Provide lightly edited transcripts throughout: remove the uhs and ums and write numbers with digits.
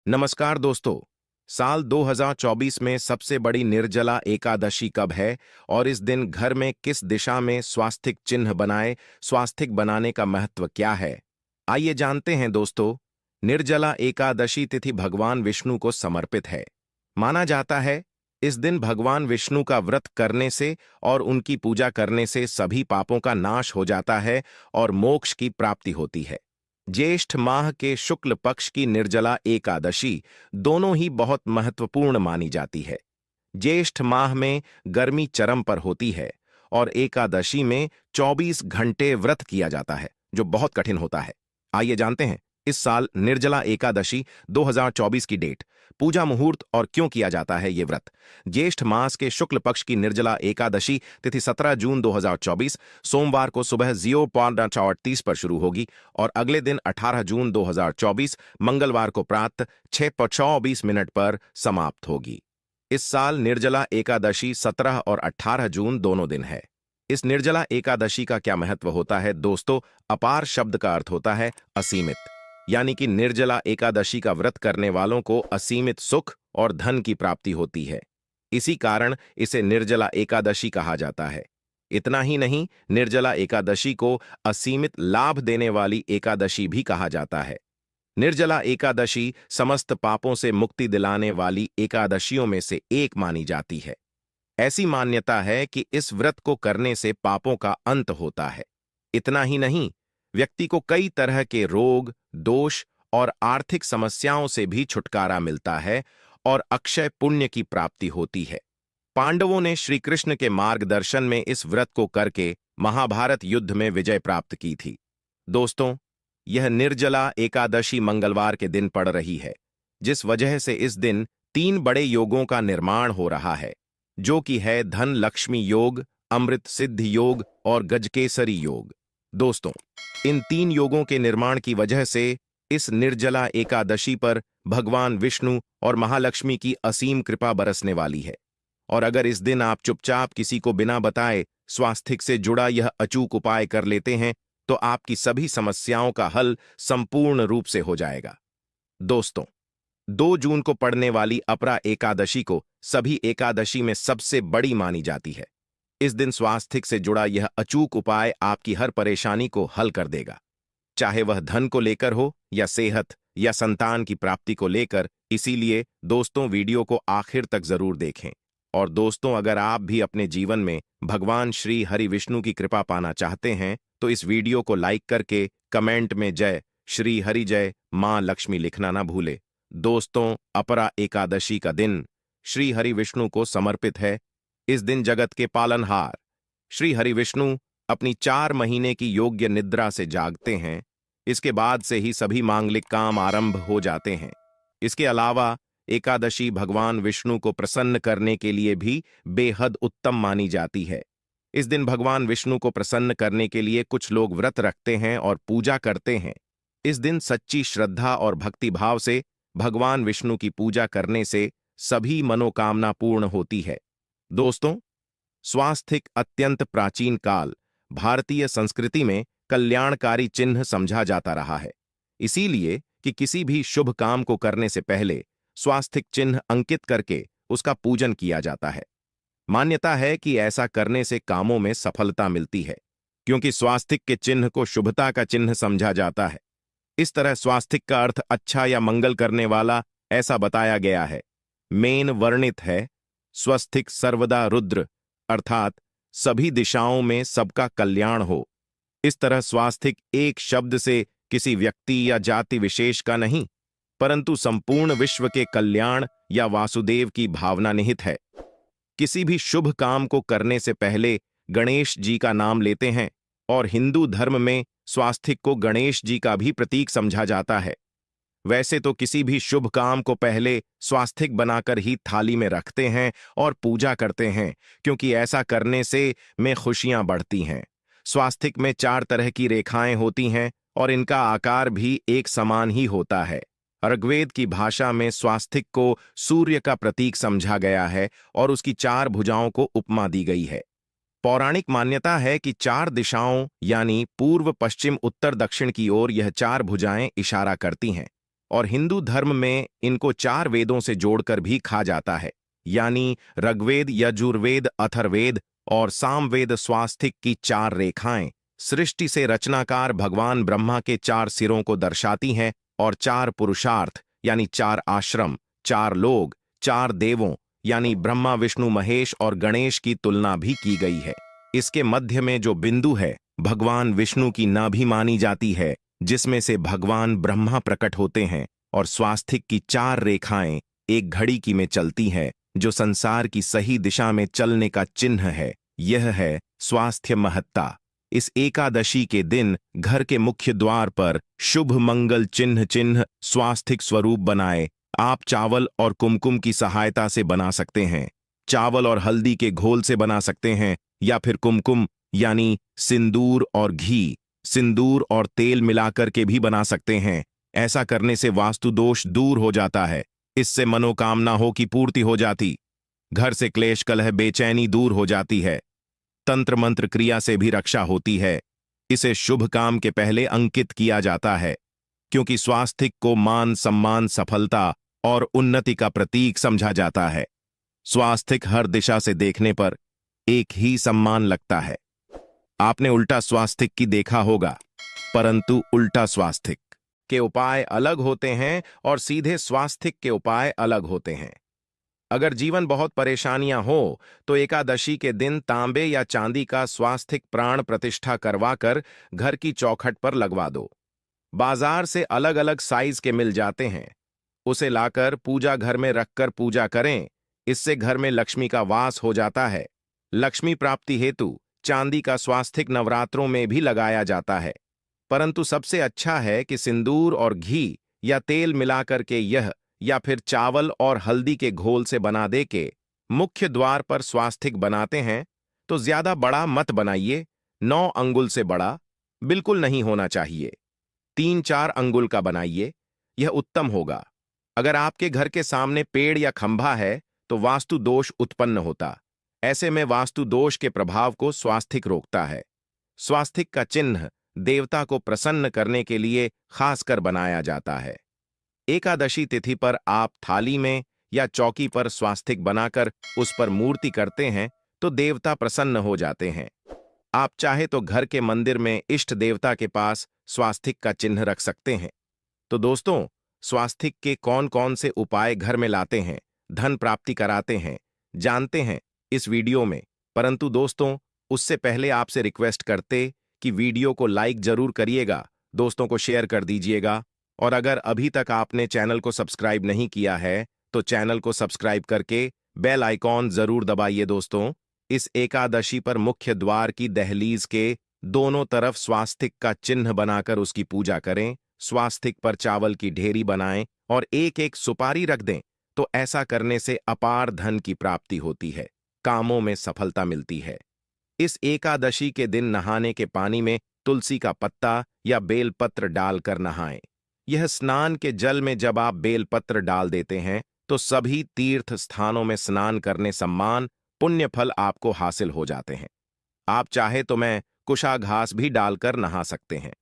नमस्कार दोस्तों। साल 2024 में सबसे बड़ी निर्जला एकादशी कब है और इस दिन घर में किस दिशा में स्वास्तिक चिन्ह बनाए, स्वास्तिक बनाने का महत्व क्या है? आइए जानते हैं दोस्तों। निर्जला एकादशी तिथि भगवान विष्णु को समर्पित है। माना जाता है इस दिन भगवान विष्णु का व्रत करने से और उनकी पूजा करने से सभी पापों का नाश हो जाता है और मोक्ष की प्राप्ति होती है। ज्येष्ठ माह के शुक्ल पक्ष की निर्जला एकादशी दोनों ही बहुत महत्वपूर्ण मानी जाती है। ज्येष्ठ माह में गर्मी चरम पर होती है और एकादशी में 24 घंटे व्रत किया जाता है, जो बहुत कठिन होता है। आइए जानते हैं इस साल निर्जला एकादशी 2024 की डेट, पूजा मुहूर्त और क्यों किया जाता है ये व्रत। ज्येष्ठ मास के शुक्ल पक्ष की निर्जला एकादशी तिथि 17 जून 2024 सोमवार को सुबह 0:38 पर शुरू होगी और अगले दिन 18 जून 2024 मंगलवार को प्रातः 6:24 पर समाप्त होगी। इस साल निर्जला एकादशी 17 और 18 जून दोनों दिन है। इस निर्जला एकादशी का क्या महत्व होता है दोस्तों? अपार शब्द का अर्थ होता है असीमित, यानी कि निर्जला एकादशी का व्रत करने वालों को असीमित सुख और धन की प्राप्ति होती है। इसी कारण इसे निर्जला एकादशी कहा जाता है। इतना ही नहीं, निर्जला एकादशी को असीमित लाभ देने वाली एकादशी भी कहा जाता है। निर्जला एकादशी समस्त पापों से मुक्ति दिलाने वाली एकादशियों में से एक मानी जाती है। ऐसी मान्यता है कि इस व्रत को करने से पापों का अंत होता है। इतना ही नहीं, व्यक्ति को कई तरह के रोग, दोष और आर्थिक समस्याओं से भी छुटकारा मिलता है और अक्षय पुण्य की प्राप्ति होती है। पांडवों ने श्री कृष्ण के मार्गदर्शन में इस व्रत को करके महाभारत युद्ध में विजय प्राप्त की थी। दोस्तों, यह निर्जला एकादशी मंगलवार के दिन पड़ रही है, जिस वजह से इस दिन 3 बड़े योगों का निर्माण हो रहा है, जो कि है धन लक्ष्मी योग, अमृत सिद्धि योग और गजकेसरी योग। दोस्तों, इन 3 योगों के निर्माण की वजह से इस निर्जला एकादशी पर भगवान विष्णु और महालक्ष्मी की असीम कृपा बरसने वाली है। और अगर इस दिन आप चुपचाप किसी को बिना बताए स्वास्तिक से जुड़ा यह अचूक उपाय कर लेते हैं, तो आपकी सभी समस्याओं का हल संपूर्ण रूप से हो जाएगा। दोस्तों, 2 जून को पड़ने वाली अपरा एकादशी को सभी एकादशी में सबसे बड़ी मानी जाती है। इस दिन स्वास्तिक से जुड़ा यह अचूक उपाय आपकी हर परेशानी को हल कर देगा, चाहे वह धन को लेकर हो या सेहत या संतान की प्राप्ति को लेकर। इसीलिए दोस्तों, वीडियो को आखिर तक जरूर देखें। और दोस्तों, अगर आप भी अपने जीवन में भगवान श्री हरि विष्णु की कृपा पाना चाहते हैं, तो इस वीडियो को लाइक करके कमेंट में जय श्री हरि जय मां लक्ष्मी लिखना ना भूले। दोस्तों, अपरा एकादशी का दिन श्री हरि विष्णु को समर्पित है। इस दिन जगत के पालनहार श्री हरि विष्णु अपनी 4 महीने की योग्य निद्रा से जागते हैं। इसके बाद से ही सभी मांगलिक काम आरंभ हो जाते हैं। इसके अलावा एकादशी भगवान विष्णु को प्रसन्न करने के लिए भी बेहद उत्तम मानी जाती है। इस दिन भगवान विष्णु को प्रसन्न करने के लिए कुछ लोग व्रत रखते हैं और पूजा करते हैं। इस दिन सच्ची श्रद्धा और भक्तिभाव से भगवान विष्णु की पूजा करने से सभी मनोकामना पूर्ण होती है। दोस्तों, स्वास्तिक अत्यंत प्राचीन काल भारतीय संस्कृति में कल्याणकारी चिन्ह समझा जाता रहा है। इसीलिए कि किसी भी शुभ काम को करने से पहले स्वास्तिक चिन्ह अंकित करके उसका पूजन किया जाता है। मान्यता है कि ऐसा करने से कामों में सफलता मिलती है, क्योंकि स्वास्तिक के चिन्ह को शुभता का चिन्ह समझा जाता है। इस तरह स्वास्तिक का अर्थ अच्छा या मंगल करने वाला ऐसा बताया गया है। मेन वर्णित है स्वस्तिक सर्वदा रुद्र, अर्थात सभी दिशाओं में सबका कल्याण हो। इस तरह स्वास्तिक एक शब्द से किसी व्यक्ति या जाति विशेष का नहीं, परंतु संपूर्ण विश्व के कल्याण या वासुदेव की भावना निहित है। किसी भी शुभ काम को करने से पहले गणेश जी का नाम लेते हैं और हिंदू धर्म में स्वास्तिक को गणेश जी का भी प्रतीक समझा जाता है। वैसे तो किसी भी शुभ काम को पहले स्वास्तिक बनाकर ही थाली में रखते हैं और पूजा करते हैं, क्योंकि ऐसा करने से में खुशियां बढ़ती हैं। स्वास्तिक में 4 तरह की रेखाएं होती हैं और इनका आकार भी एक समान ही होता है। ऋग्वेद की भाषा में स्वास्तिक को सूर्य का प्रतीक समझा गया है और उसकी 4 भुजाओं को उपमा दी गई है। पौराणिक मान्यता है कि 4 दिशाओं यानी पूर्व, पश्चिम, उत्तर, दक्षिण की ओर यह 4 भुजाएं इशारा करती हैं और हिंदू धर्म में इनको 4 वेदों से जोड़कर भी खा जाता है, यानी ऋग्वेद, यजुर्वेद, अथर्ववेद और सामवेद। स्वास्तिक की 4 रेखाएं सृष्टि से रचनाकार भगवान ब्रह्मा के 4 सिरों को दर्शाती हैं और 4 पुरुषार्थ यानी 4 आश्रम, 4 लोग, 4 देवों यानी ब्रह्मा, विष्णु, महेश और गणेश की तुलना भी की गई है। इसके मध्य में जो बिंदु है भगवान विष्णु की नाभि मानी जाती है, जिसमें से भगवान ब्रह्मा प्रकट होते हैं। और स्वास्तिक की 4 रेखाएं एक घड़ी की में चलती है, जो संसार की सही दिशा में चलने का चिन्ह है। यह है स्वास्थ्य महत्ता। इस एकादशी के दिन घर के मुख्य द्वार पर शुभ मंगल चिन्ह स्वास्तिक स्वरूप बनाए। आप चावल और कुमकुम की सहायता से बना सकते हैं। चावल और हल्दी के घोल से बना सकते हैं, या फिर कुमकुम यानी सिंदूर और घी, सिंदूर और तेल मिलाकर के भी बना सकते हैं। ऐसा करने से वास्तु दोष दूर हो जाता है। इससे मनोकामनाओं की पूर्ति हो जाती, घर से क्लेश, कलह, बेचैनी दूर हो जाती है। तंत्र मंत्र क्रिया से भी रक्षा होती है। इसे शुभ काम के पहले अंकित किया जाता है, क्योंकि स्वास्तिक को मान, सम्मान, सफलता और उन्नति का प्रतीक समझा जाता है। स्वास्तिक हर दिशा से देखने पर एक ही सम्मान लगता है। आपने उल्टा स्वास्तिक की देखा होगा, परंतु उल्टा स्वास्तिक के उपाय अलग होते हैं और सीधे स्वास्तिक के उपाय अलग होते हैं। अगर जीवन बहुत परेशानियां हो तो एकादशी के दिन तांबे या चांदी का स्वास्तिक प्राण प्रतिष्ठा करवाकर घर की चौखट पर लगवा दो। बाजार से अलग अलग साइज के मिल जाते हैं, उसे लाकर पूजा घर में रखकर पूजा करें। इससे घर में लक्ष्मी का वास हो जाता है। लक्ष्मी प्राप्ति हेतु चांदी का स्वास्तिक नवरात्रों में भी लगाया जाता है, परंतु सबसे अच्छा है कि सिंदूर और घी या तेल मिलाकर के यह, या फिर चावल और हल्दी के घोल से बना दे के मुख्य द्वार पर स्वास्तिक बनाते हैं तो ज्यादा बड़ा मत बनाइए। 9 अंगुल से बड़ा बिल्कुल नहीं होना चाहिए। 3-4 अंगुल का बनाइए, यह उत्तम होगा। अगर आपके घर के सामने पेड़ या खंभा है तो वास्तु दोष उत्पन्न होता। ऐसे में वास्तु दोष के प्रभाव को स्वास्तिक रोकता है। स्वास्तिक का चिन्ह देवता को प्रसन्न करने के लिए खासकर बनाया जाता है। एकादशी तिथि पर आप थाली में या चौकी पर स्वास्तिक बनाकर उस पर मूर्ति करते हैं तो देवता प्रसन्न हो जाते हैं। आप चाहे तो घर के मंदिर में इष्ट देवता के पास स्वास्तिक का चिन्ह रख सकते हैं। तो दोस्तों, स्वास्तिक के कौन कौन से उपाय घर में लाते हैं, धन प्राप्ति कराते हैं, जानते हैं इस वीडियो में। परंतु दोस्तों, उससे पहले आपसे रिक्वेस्ट करते कि वीडियो को लाइक जरूर करिएगा, दोस्तों को शेयर कर दीजिएगा, और अगर अभी तक आपने चैनल को सब्सक्राइब नहीं किया है तो चैनल को सब्सक्राइब करके बेल आइकॉन जरूर दबाइए। दोस्तों, इस एकादशी पर मुख्य द्वार की दहलीज के दोनों तरफ स्वास्तिक का चिन्ह बनाकर उसकी पूजा करें। स्वास्तिक पर चावल की ढेरी बनाएं और एक एक सुपारी रख दें, तो ऐसा करने से अपार धन की प्राप्ति होती है, कामों में सफलता मिलती है। इस एकादशी के दिन नहाने के पानी में तुलसी का पत्ता या बेलपत्र डालकर नहाएं। यह स्नान के जल में जब आप बेलपत्र डाल देते हैं तो सभी तीर्थ स्थानों में स्नान करने सम्मान, पुण्य फल आपको हासिल हो जाते हैं। आप चाहे तो मैं कुशाघास भी डालकर नहा सकते हैं।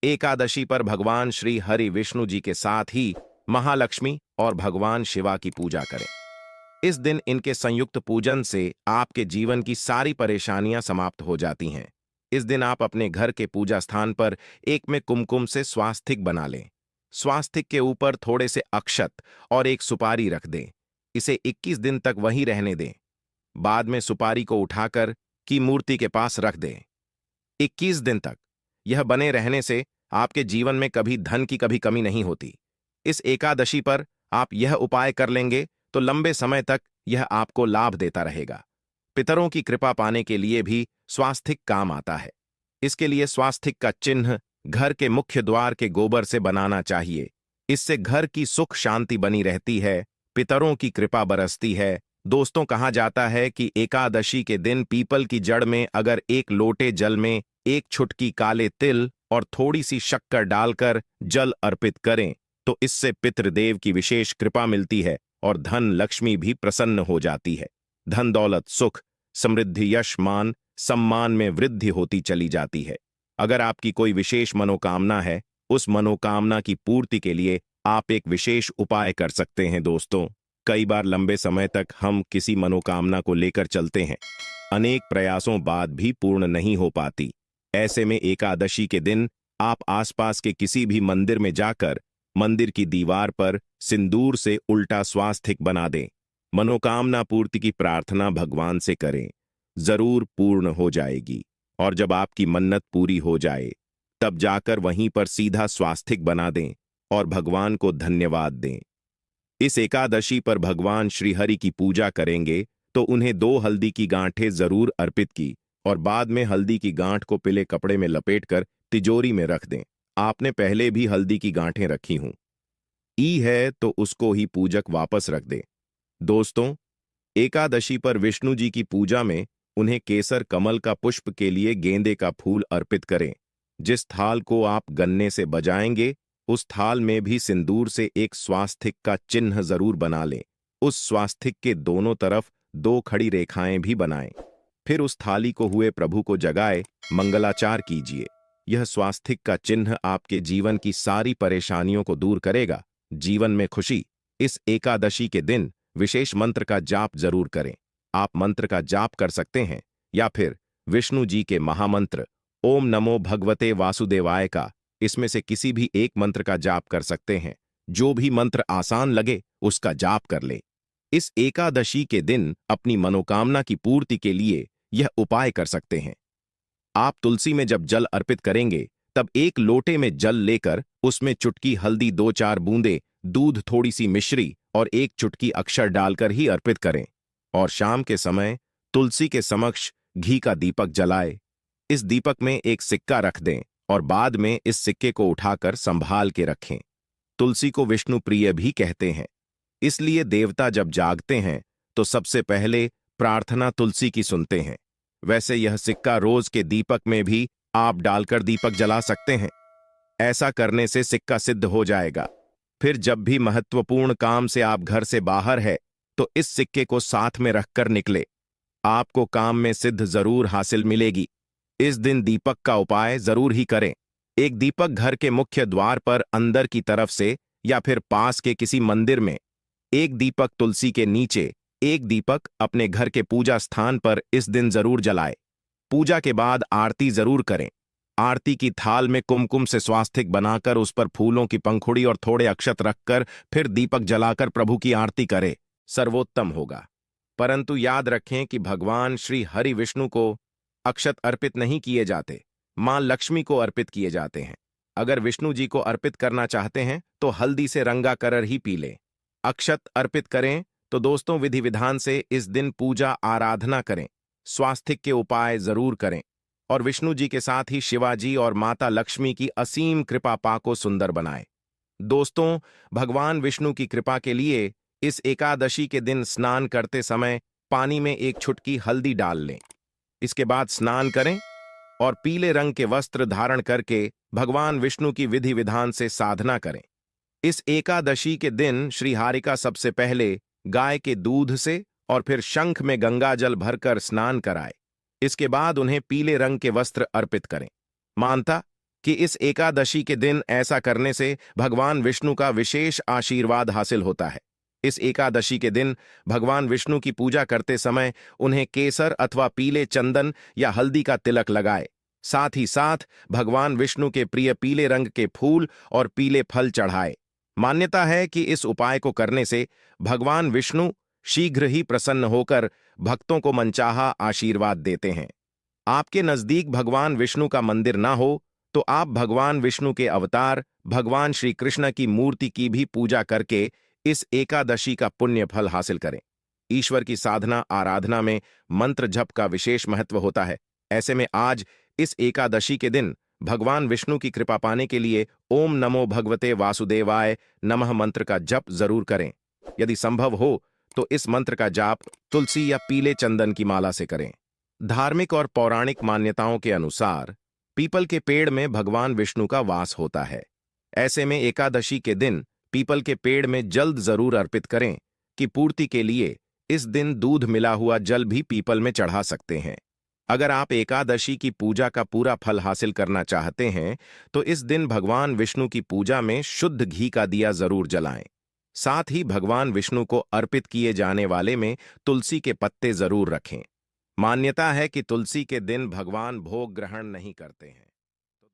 एकादशी पर भगवान श्री हरि विष्णु जी के साथ ही महालक्ष्मी और भगवान शिवा की पूजा करें। इस दिन इनके संयुक्त पूजन से आपके जीवन की सारी परेशानियां समाप्त हो जाती हैं। इस दिन आप अपने घर के पूजा स्थान पर एक में कुमकुम से स्वास्तिक बना लें। स्वास्तिक के ऊपर थोड़े से अक्षत और एक सुपारी रख दें। इसे 21 दिन तक वहीं रहने दें। बाद में सुपारी को उठाकर की मूर्ति के पास रख दें। 21 दिन तक यह बने रहने से आपके जीवन में कभी धन की कभी कमी नहीं होती। इस एकादशी पर आप यह उपाय कर लेंगे तो लंबे समय तक यह आपको लाभ देता रहेगा। पितरों की कृपा पाने के लिए भी स्वास्तिक काम आता है। इसके लिए स्वास्तिक का चिन्ह घर के मुख्य द्वार के गोबर से बनाना चाहिए। इससे घर की सुख शांति बनी रहती है, पितरों की कृपा बरसती है। दोस्तों, कहा जाता है कि एकादशी के दिन पीपल की जड़ में अगर एक लोटे जल में एक छुटकी काले तिल और थोड़ी सी शक्कर डालकर जल अर्पित करें तो इससे पितृदेव की विशेष कृपा मिलती है और धन लक्ष्मी भी प्रसन्न हो जाती है। धन दौलत, सुख, समृद्धि, यश, मान, सम्मान में वृद्धि होती चली जाती है। अगर आपकी कोई विशेष मनोकामना है, उस मनोकामना की पूर्ति के लिए आप एक विशेष उपाय कर सकते हैं दोस्तों। कई बार लंबे समय तक हम किसी मनोकामना को लेकर चलते हैं, अनेक प्रयासों बाद भी पूर्ण नहीं हो पाती। ऐसे में एकादशी के दिन आप आसपास के किसी भी मंदिर में जाकर मंदिर की दीवार पर सिंदूर से उल्टा स्वास्तिक बना दें। मनोकामना पूर्ति की प्रार्थना भगवान से करें, जरूर पूर्ण हो जाएगी। और जब आपकी मन्नत पूरी हो जाए तब जाकर वहीं पर सीधा स्वास्तिक बना दें और भगवान को धन्यवाद दें। इस एकादशी पर भगवान श्री हरि की पूजा करेंगे तो उन्हें 2 हल्दी की गांठें जरूर अर्पित की और बाद में हल्दी की गांठ को पीले कपड़े में लपेटकर तिजोरी में रख दें। आपने पहले भी हल्दी की गांठें रखी हों, ई है तो उसको ही पूजक वापस रख दे। दोस्तों, एकादशी पर विष्णु जी की पूजा में उन्हें केसर कमल का पुष्प के लिए गेंदे का फूल अर्पित करें। जिस थाल को आप गन्ने से बजाएंगे उस थाल में भी सिंदूर से एक स्वास्तिक का चिन्ह जरूर बना लें। उस स्वास्तिक के दोनों तरफ 2 खड़ी रेखाएं भी बनाएं। फिर उस थाली को हुए प्रभु को जगाए मंगलाचार कीजिए। यह स्वास्तिक का चिन्ह आपके जीवन की सारी परेशानियों को दूर करेगा, जीवन में खुशी। इस एकादशी के दिन विशेष मंत्र का जाप जरूर करें। आप मंत्र का जाप कर सकते हैं या फिर विष्णु जी के महामंत्र ओम नमो भगवते वासुदेवाय का, इसमें से किसी भी एक मंत्र का जाप कर सकते हैं। जो भी मंत्र आसान लगे उसका जाप कर ले। इस एकादशी के दिन अपनी मनोकामना की पूर्ति के लिए यह उपाय कर सकते हैं। आप तुलसी में जब जल अर्पित करेंगे तब 1 लोटे में जल लेकर उसमें चुटकी हल्दी, 2-4 बूंदे दूध, थोड़ी सी मिश्री और 1 चुटकी अक्षर डालकर ही अर्पित करें। और शाम के समय तुलसी के समक्ष घी का दीपक जलाए। इस दीपक में एक सिक्का रख दें और बाद में इस सिक्के को उठाकर संभाल के रखें। तुलसी को विष्णु प्रिय भी कहते हैं, इसलिए देवता जब जागते हैं तो सबसे पहले प्रार्थना तुलसी की सुनते हैं। वैसे यह सिक्का रोज के दीपक में भी आप डालकर दीपक जला सकते हैं। ऐसा करने से सिक्का सिद्ध हो जाएगा। फिर जब भी महत्वपूर्ण काम से आप घर से बाहर है तो इस सिक्के को साथ में रखकर निकले। आपको काम में सिद्ध जरूर हासिल मिलेगी। इस दिन दीपक का उपाय जरूर ही करें। एक दीपक घर के मुख्य द्वार पर अंदर की तरफ से या फिर पास के किसी मंदिर में, एक दीपक तुलसी के नीचे, एक दीपक अपने घर के पूजा स्थान पर इस दिन जरूर जलाए। पूजा के बाद आरती जरूर करें। आरती की थाल में कुमकुम से स्वास्तिक बनाकर उस पर फूलों की पंखुड़ी और थोड़े अक्षत रखकर फिर दीपक जलाकर प्रभु की आरती करें, सर्वोत्तम होगा। परंतु याद रखें कि भगवान श्री हरि विष्णु को अक्षत अर्पित नहीं किए जाते, मां लक्ष्मी को अर्पित किए जाते हैं। अगर विष्णु जी को अर्पित करना चाहते हैं तो हल्दी से रंगा करर ही पी लें। अक्षत अर्पित करें तो दोस्तों विधि विधान से इस दिन पूजा आराधना करें, स्वास्तिक के उपाय जरूर करें और विष्णु जी के साथ ही शिवाजी और माता लक्ष्मी की असीम कृपा पाको सुंदर बनाए। दोस्तों, भगवान विष्णु की कृपा के लिए इस एकादशी के दिन स्नान करते समय पानी में 1 चुटकी हल्दी डाल लें। इसके बाद स्नान करें और पीले रंग के वस्त्र धारण करके भगवान विष्णु की विधि विधान से साधना करें। इस एकादशी के दिन श्री हरिका सबसे पहले गाय के दूध से और फिर शंख में गंगाजल भरकर स्नान कराए। इसके बाद उन्हें पीले रंग के वस्त्र अर्पित करें। मानता कि इस एकादशी के दिन ऐसा करने से भगवान विष्णु का विशेष आशीर्वाद हासिल होता है। इस एकादशी के दिन भगवान विष्णु की पूजा करते समय उन्हें केसर अथवा पीले चंदन या हल्दी का तिलक लगाए। साथ ही साथ भगवान विष्णु के प्रिय पीले रंग के फूल और पीले फल चढ़ाए। मान्यता है कि इस उपाय को करने से भगवान विष्णु शीघ्र ही प्रसन्न होकर भक्तों को मनचाहा आशीर्वाद देते हैं। आपके नजदीक भगवान विष्णु का मंदिर ना हो तो आप भगवान विष्णु के अवतार भगवान श्री कृष्ण की मूर्ति की भी पूजा करके इस एकादशी का पुण्य फल हासिल करें। ईश्वर की साधना आराधना में मंत्र जप का विशेष महत्व होता है। ऐसे में आज इस एकादशी के दिन भगवान विष्णु की कृपा पाने के लिए ओम नमो भगवते वासुदेवाय नमः मंत्र का जप जरूर करें। यदि संभव हो तो इस मंत्र का जाप तुलसी या पीले चंदन की माला से करें। धार्मिक और पौराणिक मान्यताओं के अनुसार पीपल के पेड़ में भगवान विष्णु का वास होता है। ऐसे में एकादशी के दिन पीपल के पेड़ में जल जरूर अर्पित करें कि पूर्ति के लिए इस दिन दूध मिला हुआ जल भी पीपल में चढ़ा सकते हैं। अगर आप एकादशी की पूजा का पूरा फल हासिल करना चाहते हैं तो इस दिन भगवान विष्णु की पूजा में शुद्ध घी का दिया जरूर जलाएं। साथ ही भगवान विष्णु को अर्पित किए जाने वाले में तुलसी के पत्ते जरूर रखें। मान्यता है कि तुलसी के दिन भगवान भोग ग्रहण नहीं करते हैं।